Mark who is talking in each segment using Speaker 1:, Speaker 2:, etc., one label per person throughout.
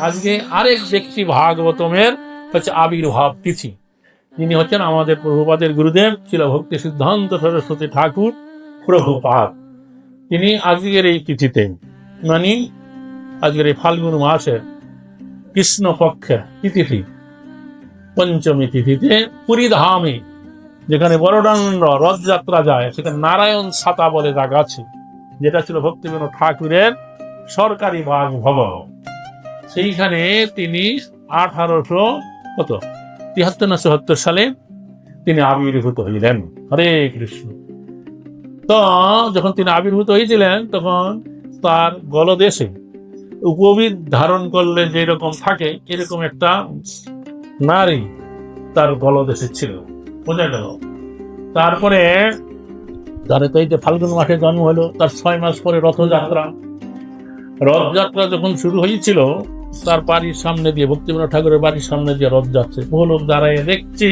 Speaker 1: আজকে আরেক ব্যক্তি ভাগবতমের হচ্ছে আবির্ভাব তিথি। যিনি হচ্ছেন আমাদের প্রভুপাদের গুরুদেব ছিল ভক্তি সিদ্ধান্ত সরস্বতী ঠাকুর প্রভুপাদ। তিনি আজকের এই তিথিতে, মানে আজকের এই ফাল্গুন মাসের কৃষ্ণ পক্ষের তিথি পঞ্চমী তিথিতে পুরী ধামে, যেখানে বড়দাণ্ড রথযাত্রা যায়, সেখানে নারায়ণ ছাতা বলে জায়গা আছে, যেটা ছিল ভক্তিবিনোদ ঠাকুরের সরকারি বাসভবন। সেইখানে তিনি 1873 সালে তিনি আবির্ভূত হইলেন। হরে কৃষ্ণ। তো যখন তিনি আবির্ভূত হয়েছিলেন তখন তার গলদেশে উপবিদ ধারণ করলে যেরকম থাকে এরকম একটা নারী তার গলদেশে ছিল, বোঝা গেল। তারপরে তার তো এই যে ফাল্গুন মাসে জন্ম হলো, তার 6 মাস পরে রথযাত্রা যখন শুরু হয়েছিল, তার বাড়ির সামনে দিয়ে, ভক্তিবিনোদ ঠাকুরের বাড়ির সামনে দিয়ে রথ যাচ্ছে। বহু লোক দাঁড়ায় দেখছি।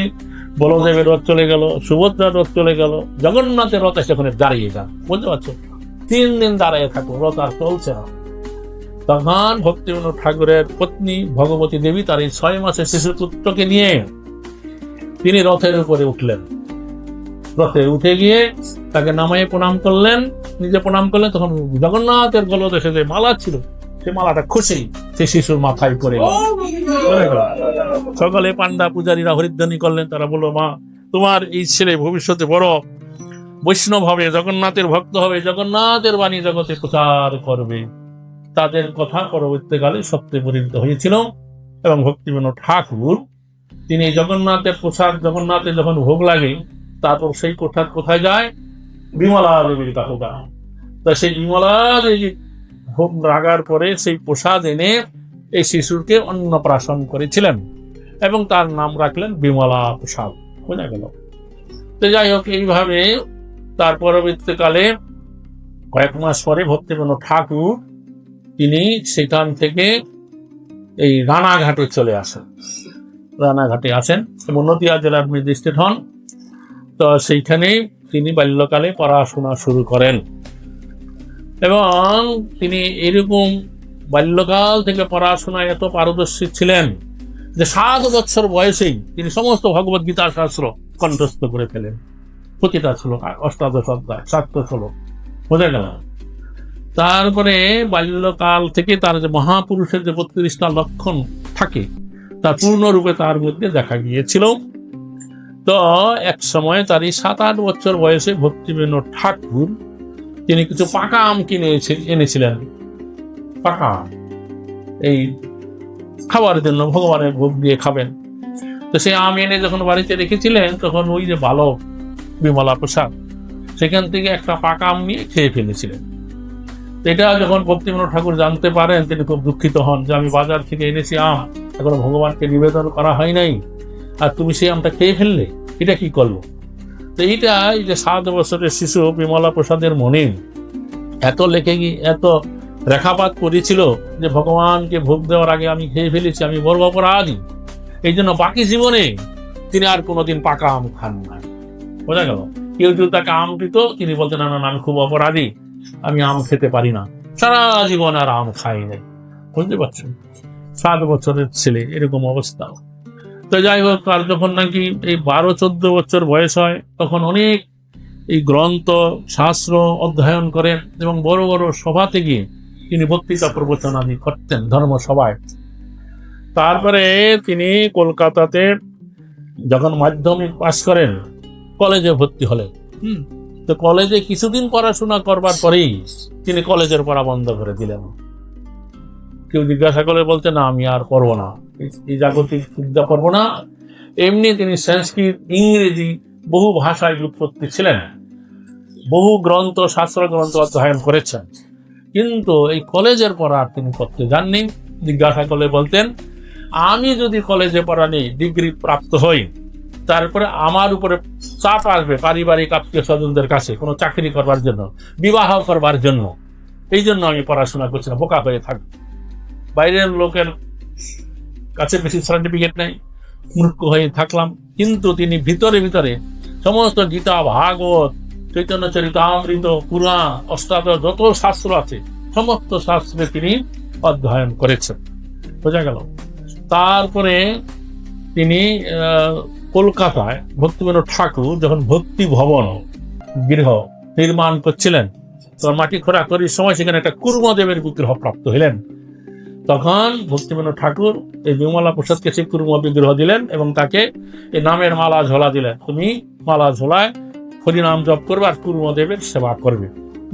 Speaker 1: বলদেবের রথ চলে গেল, সুভদ্রার রথ চলে গেল, জগন্নাথের রথ এসে ওখানে দাঁড়িয়ে যান, বুঝতে পারছো? 3 দিন দাঁড়িয়ে থাকো, রথ আর চলছে না। তখন ভক্তিবিনোদ ঠাকুরের পত্নী ভগবতী দেবী তার এই 6 মাসের শিশু পুত্রকে নিয়ে তিনি রথের উপরে উঠলেন। রথে উঠে গিয়ে তাকে নামাইয়ে প্রণাম করলেন, নিজে প্রণাম করলেন। তখন জগন্নাথের গলদেশে যে মালা ছিল, সে মালাটা খুশি সে শিশুর মাথায় পড়ে গেল। সকালে পান্ডা পূজারীরা হরিধ্বনি করলেন। তারা বলল, মা, তোমার এই ছেলে ভবিষ্যতে বড় বৈষ্ণব হবে, জগন্নাথের ভক্ত হবে, জগন্নাথের বাণী জগতে প্রচার করবে। তাদের কথা পরবর্তীকালে সত্যে পরিণত হয়েছিল। এবং ভক্তিবিনোদ ঠাকুর তিনি জগন্নাথের প্রসাদ, জগন্নাথের যখন ভোগ লাগে, তারপর সেই প্রসাদ কোথায় যায়? বিমলা দেবীর কাছে যায়। তা সেই বিমলা দেবী ভোগ লাগার পরে সেই প্রসাদ এনে এই শিশুরকে অন্নপ্রাশন করেছিলেন এবং তার নাম রাখলেন বিমলা প্রসাদ, বোঝা গেল। তো যাই হোক, এইভাবে তার পরবর্তীকালে কয়েক মাস পরে ভক্তিবিনোদ ঠাকুর তিনি সেখান থেকে এই রানাঘাটে চলে আসেন। রানাঘাটে আসেন এবং নদিয়া জেলার ম্যাজিস্ট্রেট হন। তো সেইখানেই তিনি বাল্যকালে পড়াশোনা শুরু করেন এবং তিনি এরকম বাল্যকাল থেকে পড়াশোনায় এত পারদর্শী ছিলেন যে 7 বছর বয়সেই তিনি সমস্ত ভগবত গীতা শাস্ত্র কণ্ঠস্থ করে ফেলেন। প্রতিটা শ্লোক 18 অধ্যায় 7 শ্লোক, বোঝা গেল। তারপরে বাল্যকাল থেকে তার যে মহাপুরুষের যে 32টা লক্ষণ থাকে তার পূর্ণরূপে তার মধ্যে দেখা গিয়েছিল। তো এক সময় তার এই 7-8 বছর বয়সে ভক্তিবিনোদ ঠাকুর তিনি কিছু পাকা আম কিনে এনেছিলেন। পাকা আম এই খাবার জন্য, ভগবানের ভোগ দিয়ে খাবেন। তো সেই আম এনে যখন বাড়িতে রেখেছিলেন, তখন ওই যে বালক বিমলা প্রসাদ সেখান থেকে একটা পাকা আম নিয়ে খেয়ে ফেলেছিলেন। এটা যখন ভক্তিবিনোদ ঠাকুর জানতে পারেন, তিনি খুব দুঃখিত হন যে আমি বাজার থেকে এনেছি আম, এখনো ভগবানকে নিবেদন করা হয় নাই, আর তুমি সেই আমটা খেয়ে ফেললে, এটা কি করলো? তো এইটা এই যে 7 বছরের শিশু বিমলা প্রসাদের মনে এত এত রেখাপাত করেছিল যে ভগবানকে ভোগ দেওয়ার আগে আমি খেয়ে ফেলেছি, আমি বড় অপরাধী। এই জন্য বাকি জীবনে তিনি আর কোনোদিন পাকা আম খান না, বোঝা গেল। কেউ যদি তাকে আম দিত, তিনি বলতেন, না না, আমি খুব অপরাধী, আমি আম খেতে পারি না, সারা জীবন আর আম খাই নাই। বুঝতে পারছেন? 7 বছরের ছেলে, এরকম অবস্থা। তো যাই হোক, আর যখন নাকি এই 12-14 বছর বয়স হয়, তখন অনেক এই গ্রন্থ শাস্ত্র অধ্যয়ন করেন এবং বড় বড় সভাতে গিয়ে তিনি বক্তৃতা প্রবচন আদি করতেন ধর্মসভায়। তারপরে তিনি কলকাতাতে যখন মাধ্যমিক পাস করেন, কলেজে ভর্তি হলেন। তো কলেজে কিছুদিন পড়াশোনা করবার পরেই তিনি কলেজের পড়া বন্ধ করে দিলেন। কেউ জিজ্ঞাসা করে বলতে, না, আমি আর পড়বো না, এই জাগতিক বিদ্যা পড়বো না। এমনি তিনি সংস্কৃত, ইংরেজি বহু ভাষায় ব্যুৎপত্তি ছিলেন, বহু গ্রন্থ শাস্ত্র গ্রন্থ অধ্যয়ন করেছেন, কিন্তু এই কলেজের পড়া তিনি করতে যাননি। জিজ্ঞাসা করলে বলতেন, আমি যদি কলেজে পড়া নিয়ে ডিগ্রি প্রাপ্ত হই, তারপরে আমার উপরে চাপ আসবে পারিবারিক আত্মীয় স্বজনদের কাছে কোনো চাকরি করবার জন্য, বিবাহ করবার জন্য, এই জন্য আমি পড়াশোনা করছি না, বোকা হয়ে থাকবো। বাইরের লোকের কাছে বেশি সার্টিফিকেট নেই, মূর্খ হয়ে থাকলাম। কিন্তু তিনি ভিতরে ভিতরে সমস্ত গীতা, ভাগবত, চৈতন্য চরিতামৃত, পুরাণ, অষ্টাদশ যত শাস্ত্র আছে সমস্ত শাস্ত্রে তিনি অধ্যয়ন করেছেন বোঝা গেল। তারপরে তিনি কলকাতায় ভক্তিবিনোদ ঠাকুর যখন ভক্তি ভবন গৃহ নির্মাণ করছিলেন, তখন মাটি খোঁড়াখড়ির সময় সেখানে একটা কুর্মদেবের বিগ্রহ প্রাপ্ত হইলেন। তখন ভক্তিবিনোদ ঠাকুর এই বিমলা প্রসাদকে সেই কুর্ম বিগ্রহ দিলেন এবং তাকে এই নামের মালা ঝোলা দিলেন, তুমি মালা ঝোলায় হরিনাম জপ করবে আর কুর্মদেবের সেবা করবে।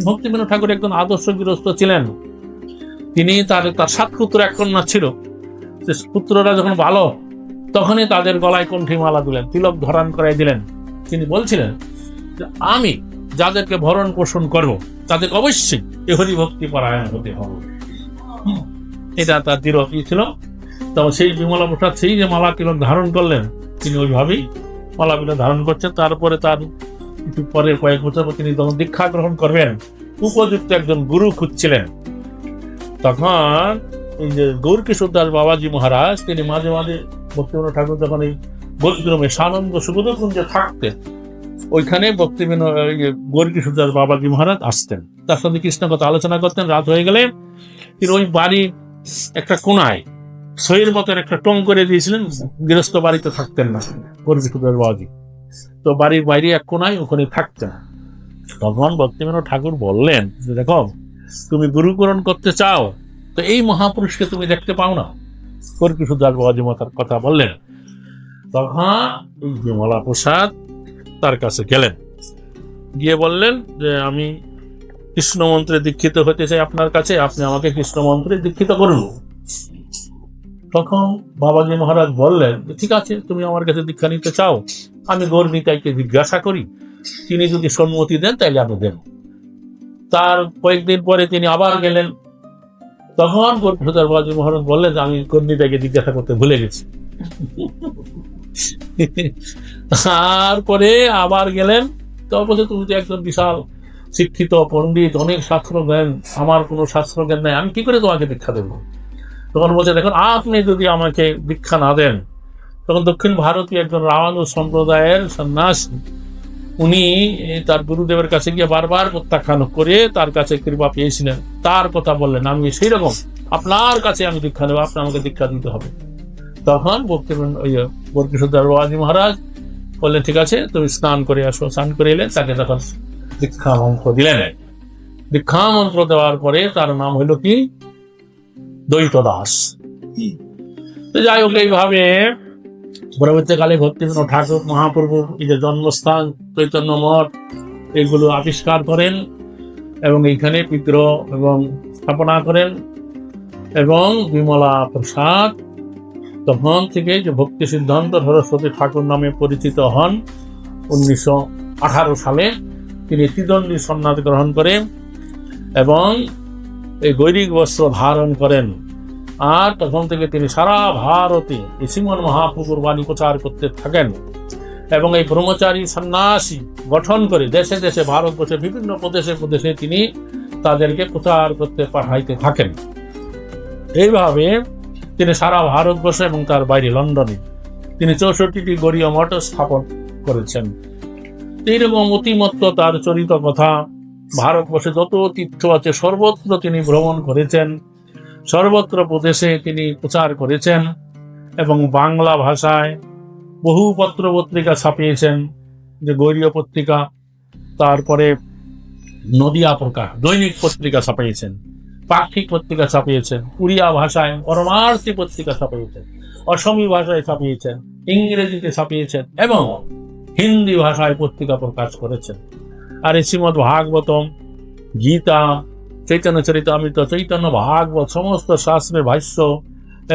Speaker 1: ভক্তিবিনোদ ঠাকুর একজন আদর্শ গৃহস্থ ছিলেন। তিনি তার 7 পুত্র 1 কন্যা ছিল। পুত্ররা যখন ভালো তখনই তাদের গলায় কণ্ঠী মালা দিলেন, তিলক ধারণ করাই দিলেন। তিনি বলছিলেন যে আমি যাদেরকে ভরণ পোষণ করব তাদের অবশ্যই এ হরি ভক্তি পরায়ণ হতে হবে। এটা তার দৃঢ় ছিল। তখন সেই বিমলা প্রসাদ সেই যে মালা তিলক ধারণ করলেন, তিনি ওইভাবেই মালাগুলো ধারণ করছেন। তারপরে তার পরে কয়েক বছর পর তিনি যখন দীক্ষা গ্রহণ করবেন, উপযুক্ত একজন গুরু খুঁজছিলেন। তখন এই যে গৌরকিশোর দাস বাবাজি মহারাজ, তিনি মাঝে মাঝে ভক্তিবিনোদ ঠাকুর যখন এই বোধগ্রামে সানন্দ সুবোধকুঞ্জে থাকতেন, ওইখানে গৌরকিশোর দাস বাবাজি মহারাজ আসতেন, তার সাথে কৃষ্ণ কথা আলোচনা করতেন। রাত হয়ে গেলে তিনি ওই বাড়ি একটা কোনায় সইয়ের মতন একটা টং করে দিয়েছিলেন। গৃহস্থ বাড়িতে থাকতেন না গৌরকিশোর দাস বাবাজি, তো বাড়ির বাইরে এক কোনায় ওখানে থাকতেন। তখন ভক্তিবিনোদ ঠাকুর বললেন যে দেখো, তুমি গুরুকরণ করতে চাও তো এই মহাপুরুষকে তুমি দেখতে পাও না। গৌরকিশোর দাস বাবাজি মাতার কথা বললেন। তখন এই বিমলা প্রসাদ তার কাছে গেলেন, গিয়ে বললেন যে আমি কৃষ্ণ মন্ত্রে দীক্ষিত হতে চাই আপনার কাছে, আপনি আমাকে কৃষ্ণ মন্ত্রে দীক্ষিত করুন। তখন বাবাজি মহারাজ বললেন ঠিক আছে, তুমি আমার কাছে দীক্ষা নিতে চাও, আমি গৌর নিতাইকে জিজ্ঞাসা করি, তিনি যদি সম্মতি দেন তাইলে আমি দেব। তার কয়েকদিন পরে তিনি আবার গেলেন। তখন গৌরকিশোর দাস বাবাজি মহারাজ বললেন আমি গৌর নিতাইকে জিজ্ঞাসা করতে ভুলে গেছি। তারপরে আবার গেলেন, তারপরে তুমি তো একজন বিশাল শিক্ষিত পণ্ডিত, অনেক শাস্ত্র জ্ঞান, আমার কোনো শাস্ত্র জ্ঞান নাই, আমি কি করে তোমাকে দীক্ষা দেবো? তখন বলছে দেখুন, আপনি যদি আমাকে দীক্ষা না দেন, তখন দক্ষিণ ভারতীয় একজন রামানুজ সম্প্রদায়ের সন্ন্যাসী, উনি তার গুরুদেবের কাছে গিয়ে বারবার প্রত্যাখ্যান করে তার কাছে কৃপা পেয়েছিলেন। তার কথা বললেন আমি সেই রকম আপনার কাছে আমি দীক্ষা নেবো, আপনি আমাকে দীক্ষা দিতে হবে। তখন গৌরকিশোর দাস বাবাজি মহারাজ বললেন ঠিক আছে, তুমি স্নান করে আসো। স্নান করে এলেন, তাকে তখন দীক্ষা মন্ত্র দিলেন। দীক্ষা মন্ত্র দেওয়ার পরে তার নাম হইল কি দ্বৈত দাস। যাই হোক, এইভাবে পরবর্তীকালে ভক্তিবিনোদ ঠাকুর মহাপ্রভু এই যে জন্মস্থান চৈতন্য মঠ এগুলো আবিষ্কার করেন এবং এইখানে বিগ্রহ এবং স্থাপনা করেন। এবং বিমলা প্রসাদ তখন থেকে যে ভক্তি সিদ্ধান্ত সরস্বতী ঠাকুর নামে পরিচিত হন। 1918 সালে তিনি ত্রিদণ্ডী সন্ন্যাস গ্রহণ করেন এবং এই গৈরিক বস্ত্র ধারণ করেন। আর তখন থেকে তিনি সারা ভারতে শ্রীমন মহাপ্রভুর বাণী প্রচার করতে থাকেন এবং এই ব্রহ্মচারী সন্ন্যাসী গঠন করে দেশে দেশে, ভারতবর্ষের বিভিন্ন প্রদেশে প্রদেশে তিনি তাদেরকে প্রচার করতে পাঠাইতে থাকেন। এইভাবে তিনি সারা ভারতবর্ষ এবং তার বাইরে লন্ডনে তিনি 64টি গৌড়ীয় মঠ স্থাপন করেছেন। এইরকম অতিমত্ত তার চরিত কথা। ভারতবর্ষে যত তীর্থ আছে সর্বত্র তিনি ভ্রমণ করেছেন, সর্বত্র প্রদেশে তিনি প্রচার করেছেন এবং বাংলা ভাষায় বহু পত্র পত্রিকা ছাপিয়েছেন, যে গৌড়ীয় পত্রিকা, তারপরে নদিয়া প্রকাশ দৈনিক পত্রিকা ছাপিয়েছেন, পাক্ষিক পত্রিকা ছাপিয়েছেন, উড়িয়া ভাষায় পরমার্থী পত্রিকা ছাপিয়েছেন, অসমী ভাষায় ছাপিয়েছেন, ইংরেজিতে ছাপিয়েছেন এবং হিন্দি ভাষায় পত্রিকা প্রকাশ করেছেন। আর এই শ্রীমদ্ ভাগবতম, গীতা, চৈতন্য চরিতামৃত, চৈতন্য ভাগবত সমস্ত শাস্ত্রের ভাষ্য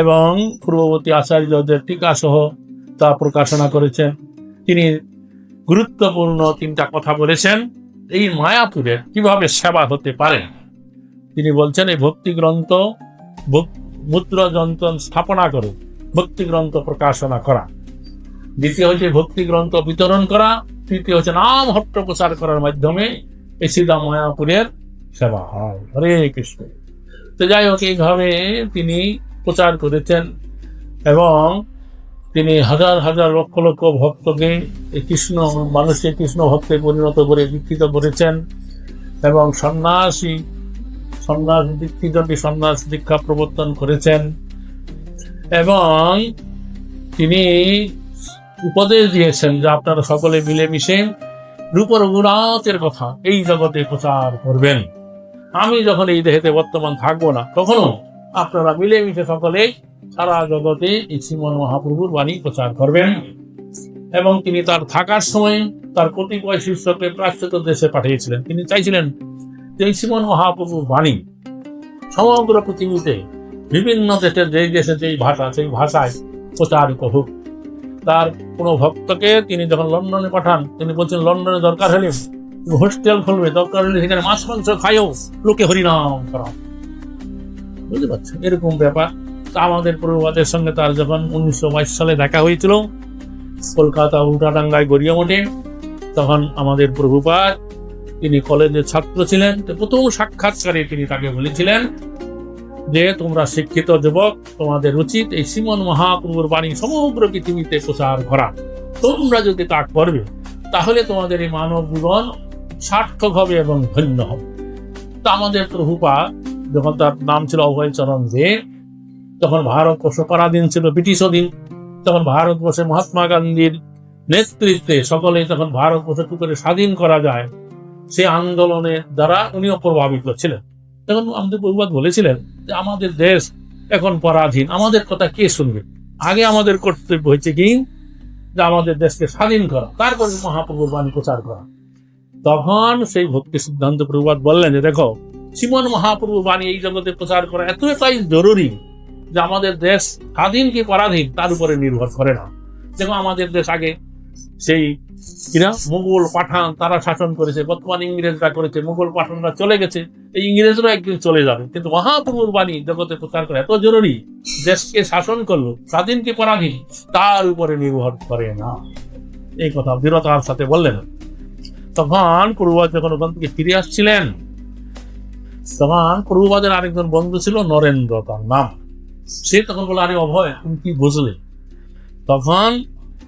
Speaker 1: এবং পূর্ববর্তী আচার্যদের টিকা সহ তা প্রকাশনা করেছেন। তিনি গুরুত্বপূর্ণ 3টা কথা বলেছেন এই মায়াপুরের কিভাবে সেবা হতে পারে। তিনি বলছেন এই ভক্তি গ্রন্থ মুদ্রা যন্ত্র স্থাপনা করে ভক্তি গ্রন্থ প্রকাশনা করা, দ্বিতীয় হচ্ছে ভক্তি গ্রন্থ বিতরণ করা, তৃতীয় হচ্ছে নাম হট্ট প্রচার করার মাধ্যমে এই সিধা মায়াপুরের সেবা হয়। হরে কৃষ্ণ। তো যাই হোক, এইভাবে তিনি প্রচার করেছেন এবং তিনি হাজার হাজার লক্ষ লক্ষ ভক্তকে কৃষ্ণ মানুষকে কৃষ্ণ ভক্তে পরিণত করে দীক্ষিত করেছেন এবং সন্ন্যাস দীক্ষা প্রবর্তন করেছেন এবং তিনি উপদেশ দিয়েছেন যে আপনারা সকলে মিলেমিশে রূপ রঘুনাথের কথা এই জগতে প্রচার করবেন। আমি যখন এই দেহেতে বর্তমান থাকবো না, তখনও আপনারা মিলেমিশে সকলে সারা জগতে এই শ্রীমন মহাপ্রভুর বাণী প্রচার করবেন। এবং তিনি তার থাকার সময় তার কতিপয় শিষ্যকে প্রাচ্যত দেশে পাঠিয়েছিলেন। তিনি চাইছিলেন যে এই শ্রীমন মহাপ্রভুর বাণী সমগ্র পৃথিবীতে বিভিন্ন দেশের যেই দেশে যেই ভাষা সেই ভাষায় প্রচারিত হোক। তার কোনো ভক্তকে তিনি যখন লন্ডনে পাঠান, তিনি বলছেন লন্ডনে দরকার হলে হোস্টেল খুলবে, দরকার হলে সেখানে মাছ মাংস খাইও, লোকে হরিনাম করা। বুঝতে পারছেন এরকম ব্যাপার। তা আমাদের প্রভুপাদের সঙ্গে তার যখন 1922 সালে দেখা হয়েছিল কলকাতা উল্টাডাঙ্গায় গড়িয়া মঠে, তখন আমাদের প্রভুপাদ তিনি কলেজের ছাত্র ছিলেন। প্রথম সাক্ষাৎকারে তিনি তাকে বলেছিলেন যে তোমরা শিক্ষিত যুবক, তোমাদের উচিত এই শ্রীমন মহাপ্রভুর বাণী সমগ্র পৃথিবীতে প্রচার করা। তোমরা যদি তা করবে তাহলে তোমাদের এই মানব জীবন সার্থক হবে এবং ধন্য হবে। তা আমাদের প্রভুপাদ যখন তার নাম ছিল অভয়চরণ দে, তখন ভারতবর্ষ পরাধীন ছিল, ব্রিটিশ অধীন। তখন ভারতবর্ষে মহাত্মা গান্ধীর নেতৃত্বে সকলে তখন ভারতবর্ষ কি করে স্বাধীন করা যায় সেই আন্দোলনের দ্বারা উনিও প্রভাবিত ছিলেন। তখন আমাদের প্রভুপাদ বলেছিলেন যে আমাদের দেশ এখন পরাধীন, আমাদের কথা কে শুনবে? আগে আমাদের কর্তব্য হচ্ছে কি যে আমাদের দেশকে স্বাধীন করা, তারপর মহাপ্রভুর বাণী প্রচার করা। তখন সেই ভক্তি সিদ্ধান্ত প্রভুপাদ বললেন যে দেখো, শ্রীমন মহাপ্রভুর বাণী এই জগতে প্রচার করা এতটাই জরুরি যে আমাদের দেশ স্বাধীন কি পরাধীন তার উপরে নির্ভর করে না। দেখো আমাদের দেশ আগে সেই কিনা মুঘল পাঠান তারা শাসন করেছে, বর্তমান ইংরেজরা করেছে, মুঘল পাঠানরা চলে গেছে, এই ইংরেজরা একদিন চলে যাবে। কিন্তু মহাপ্রভুর বাণী জগতে প্রচার করা এত জরুরি, দেশকে শাসন করলো স্বাধীন কি পরাধীন তার উপরে নির্ভর করে না। এই কথা দৃঢ়তার সাথে বললেন। তখন প্রভুপাদ যখন ওখান থেকে ফিরে আসছিলেন, তখন প্রভুপাদের আরেকজন বন্ধু ছিল নরেন্দ্র, তার নাম। সে তখন বলে, আরে অভয় তুমি কি বুঝলে? তখন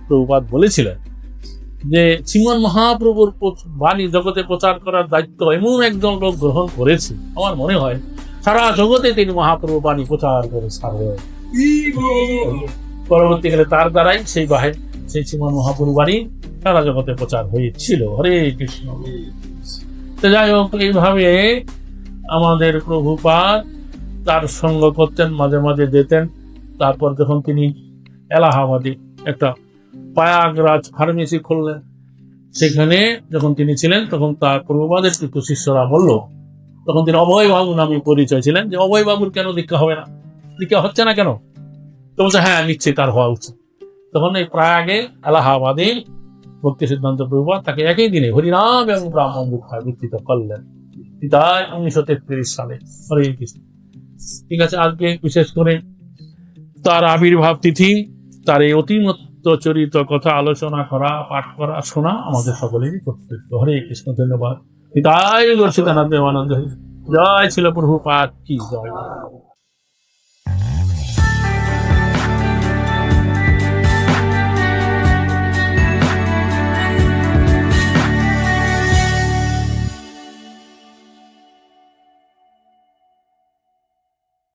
Speaker 1: প্রভুপাদ বলেছিলেন যে শ্রীমন মহাপ্রভুর বাণী জগতে প্রচার করার দায়িত্ব এমন একজন লোক গ্রহণ করেছে, আমার মনে হয় সারা জগতে তিনি মহাপ্রভু বাণী প্রচার করে ছাড়বে। পরবর্তীকালে তার দ্বারাই সেই শ্রীমন মহাপ্রভু বাণী সারা জগতে প্রচার হয়েছিল। হরে কৃষ্ণ। তো যাই হোক, এইভাবে আমাদের প্রভুপাদ তার সঙ্গ করতেন, মাঝে মাঝে যেতেন। তারপর যখন তিনি এলাহাবাদে একটা পায়াগরাজ ফার্মেসি খুললেন, সেখানে যখন তিনি ছিলেন তখন তার প্রভুপাদের কিছু শিষ্যরা বলল, তখন তিনি অভয়বাবু নামে পরিচয় ছিলেন, যে অভয়বাবুর কেন দীক্ষা হবে না, দীক্ষা হচ্ছে না কেন? তো বলছে হ্যাঁ নিশ্চয়ই তার হওয়া উচিত। তখন এই প্রয়াগে এলাহাবাদে ভক্তি সিদ্ধান্ত প্রভুপাদ তাকে একই দিনে হরিনাম এবং ব্রাহ্মণ দীক্ষায় দীক্ষিত করলেন। তাই 1933 সালে। হরে কৃষ্ণ। ঠিক আছে, আজকে বিশেষ করে তার আবির্ভাব তিথি, তার এই অতিমত্ত চরিত কথা আলোচনা করা, পাঠ করা, শোনা আমাদের সকলেরই কর্তব্য। হরে কৃষ্ণ। ধন্যবাদ। তাই গর্ষিতানন্দ দেবানন্দ। জয় ছিল প্রভুপাদ কি জয়।